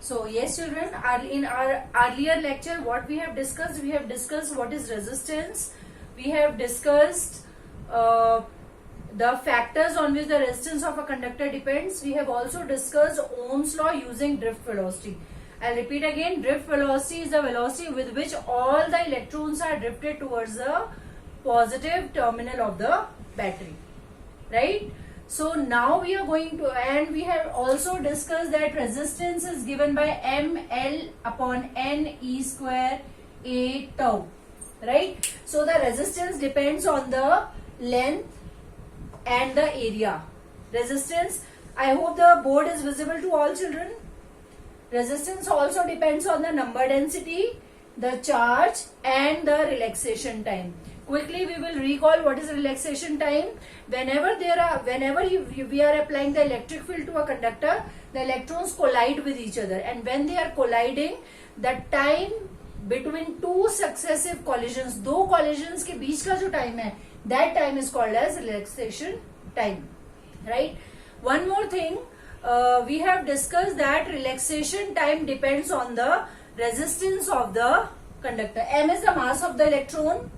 So yes children, in our earlier lecture what we have discussed what is resistance. We have discussed the factors on which the resistance of a conductor depends. We have also discussed Ohm's law using drift velocity. I'll repeat again, drift velocity is the velocity with which all the electrons are drifted towards the positive terminal of the battery, right? So now we are going to, and we have also discussed that resistance is given by ml upon n e square a tau, right? So the resistance depends on the length and the area. Resistance, I hope the board is visible to all children. Resistance also depends on the number density, the charge and the relaxation time. Quickly we will recall what is relaxation time. Whenever we are applying the electric field to a conductor, the electrons collide with each other, and when they are colliding, the time between two successive collisions, दो collisions के बीच का जो time है, that time is called as relaxation time, right? One more thing, we have discussed that relaxation time depends on the resistance of the conductor. M is the mass of the electron,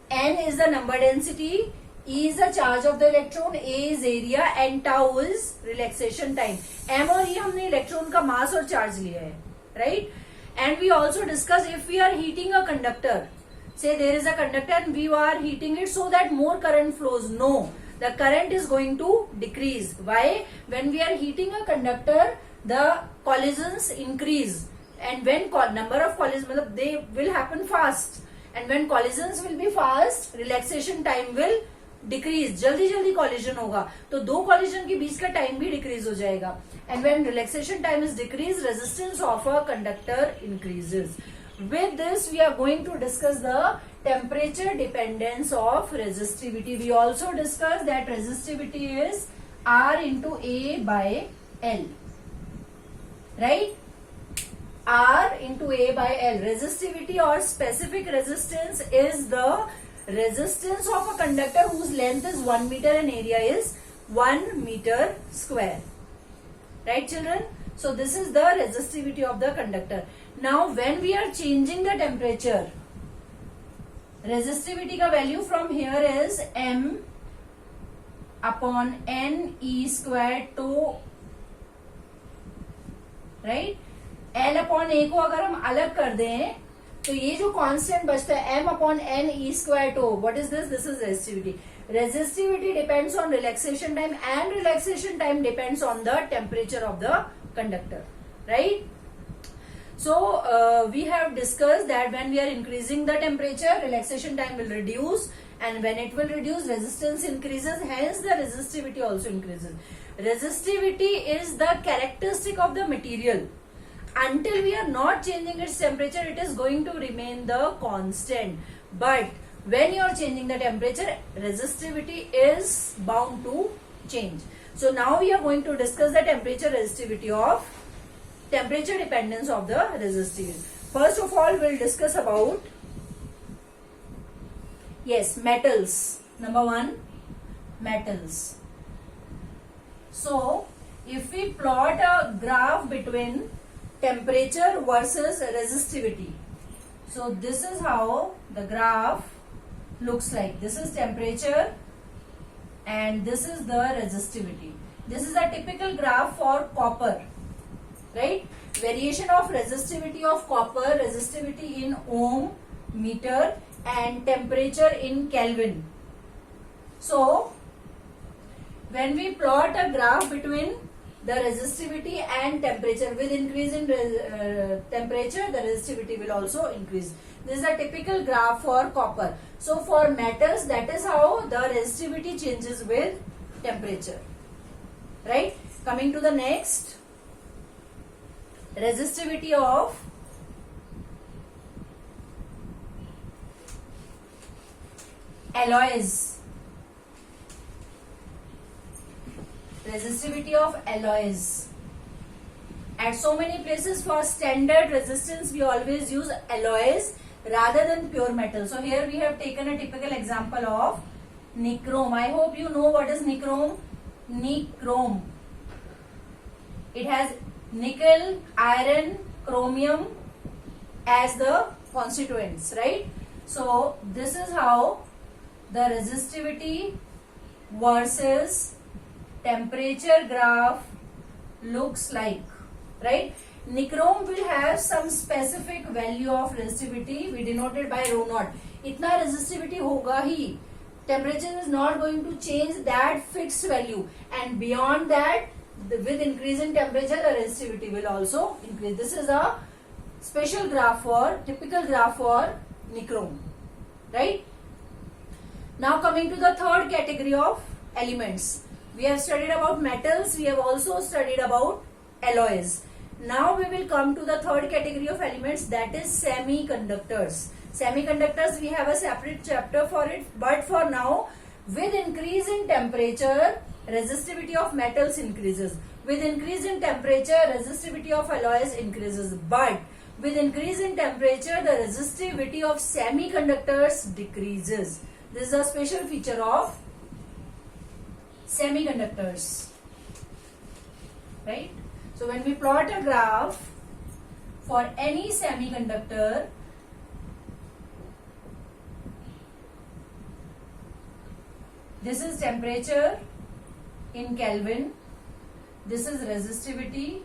N is the number density, E is the charge of the electron, A is area and tau is relaxation time. M और E हमने electron का mass और charge लिया है, right? And we also discussed if we are heating a conductor, say there is a conductor and we are heating it so that more current flows. No, the current is going to decrease. Why? When we are heating a conductor, the collisions increase, and when number of collisions, they will happen fast. And when collisions will be fast, relaxation time will decrease. जल्दी जल्दी collision होगा तो दो collision के बीच का time भी decrease हो जाएगा. And when relaxation time is decreased, resistance of a conductor increases. With this, we are going to discuss the temperature dependence of resistivity. We also discussed that resistivity is R into A by L, right? R into A by L. Resistivity or specific resistance is the resistance of a conductor whose length is 1 meter and area is 1 meter square. Right children? So this is the resistivity of the conductor. Now when we are changing the temperature, resistivity ka value from here is M upon N E square tau, right? L upon A को अगर हम अलग कर दें तो ये जो constant बचता है M upon N E square tau, what is this? This is resistivity. Resistivity depends on relaxation time and relaxation time depends on the temperature of the conductor, right? So we have discussed that when we are increasing the temperature, relaxation time will reduce, and when it will reduce, resistance increases, hence the resistivity also increases. Resistivity is the characteristic of the material. Until we are not changing its temperature, it is going to remain the constant. But when you are changing the temperature, resistivity is bound to change. So now we are going to discuss the temperature dependence of the resistivity. First of all, we'll discuss about, yes, metals. Number one, metals. So if we plot a graph between temperature versus resistivity, so this is how the graph looks like. This is temperature and this is the resistivity. This is a typical graph for copper, right? Variation of resistivity of copper, resistivity in ohm, meter and temperature in Kelvin. So when we plot a graph between the resistivity and temperature, with increase in temperature, the resistivity will also increase. This is a typical graph for copper. So for metals, that is how the resistivity changes with temperature, right? Coming to the next, resistivity of alloys. Resistivity of alloys. At so many places for standard resistance, we always use alloys rather than pure metal. So here we have taken a typical example of nichrome. I hope you know what is nichrome. Nichrome. It has nickel, iron, chromium as the constituents, right? So this is how the resistivity versus temperature graph looks like, right? Nichrome will have some specific value of resistivity, we denoted by rho naught. इतना resistivity होगा ही, temperature is not going to change that fixed value, and beyond that, with increase in temperature, the resistivity will also increase. This is a special graph for, typical graph for nichrome, right? Now coming to the third category of elements. We have studied about metals, we have also studied about alloys. Now we will come to the third category of elements, that is semiconductors. Semiconductors, we have a separate chapter for it, but for now, with increase in temperature, resistivity of metals increases. With increase in temperature, resistivity of alloys increases. But with increase in temperature, the resistivity of semiconductors decreases. This is a special feature of semiconductors, right? So when we plot a graph for any semiconductor, this is temperature in Kelvin, this is resistivity,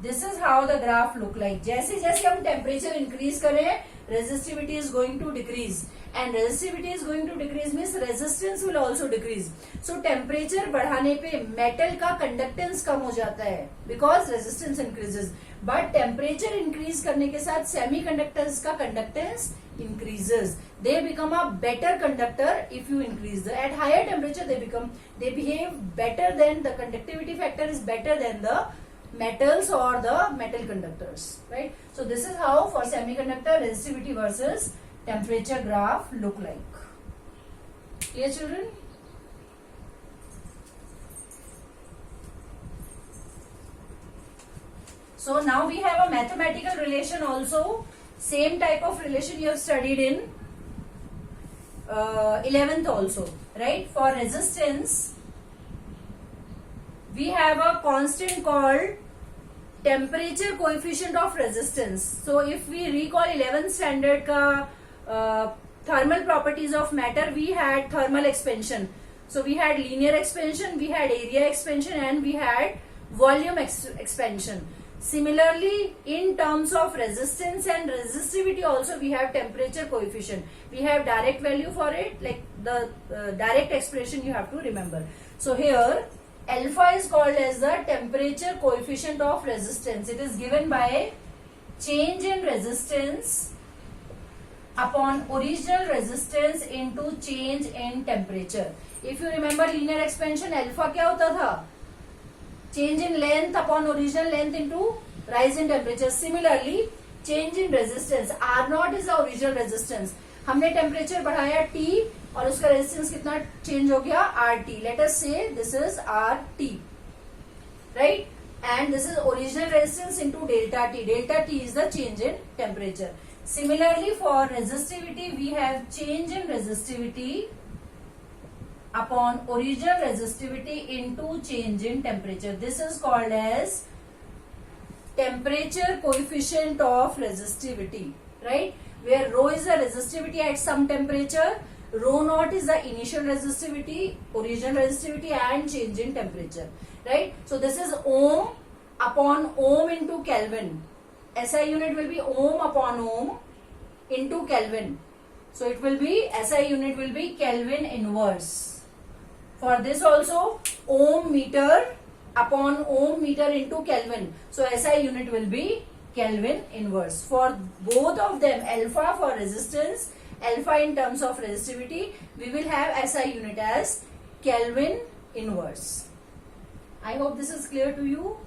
this is how the graph look like. जैसे जैसे हम temperature increase करें, resistivity is going to decrease, and resistivity is going to decrease means resistance will also decrease. So temperature बढ़ाने पे metal का conductance कम हो जाता है because resistance increases. But temperature increase करने के साथ semiconductors का conductance increases. They become a better conductor if you increase the, at higher temperature they behave better than, the conductivity factor is better than the metals or the metal conductors, right? So this is how for semiconductor resistivity versus temperature graph look like. Clear, children? So now we have a mathematical relation also. Same type of relation you have studied in 11th also, right? For resistance, we have a constant called temperature coefficient of resistance. So if we recall 11th standard ka thermal properties of matter, we had thermal expansion. So we had linear expansion, we had area expansion, and we had volume expansion. Similarly, in terms of resistance and resistivity also, we have temperature coefficient. We have direct value for it, like the direct expression you have to remember. So here, alpha is called as the temperature coefficient of resistance. It is given by change in resistance upon original resistance into change in temperature. If you remember linear expansion, alpha क्या होता था? Change in length upon original length into rise in temperature. Similarly, change in resistance, R naught is the original resistance. हमने temperature बढ़ाया T और उसका resistance कितना change हो गया? RT. Let us say this is RT, right? And this is original resistance into delta T. Delta T is the change in temperature. Similarly, for resistivity, we have change in resistivity upon original resistivity into change in temperature. This is called as temperature coefficient of resistivity, right? Where rho is the resistivity at some temperature, rho naught is the initial resistivity, original resistivity, and change in temperature, right? So this is ohm upon ohm into Kelvin. SI unit will be ohm upon ohm into Kelvin. So it will be, SI unit will be Kelvin inverse. For this also, ohm meter upon ohm meter into Kelvin. So SI unit will be Kelvin inverse. For both of them, alpha for resistance, alpha in terms of resistivity, we will have SI unit as Kelvin inverse. I hope this is clear to you.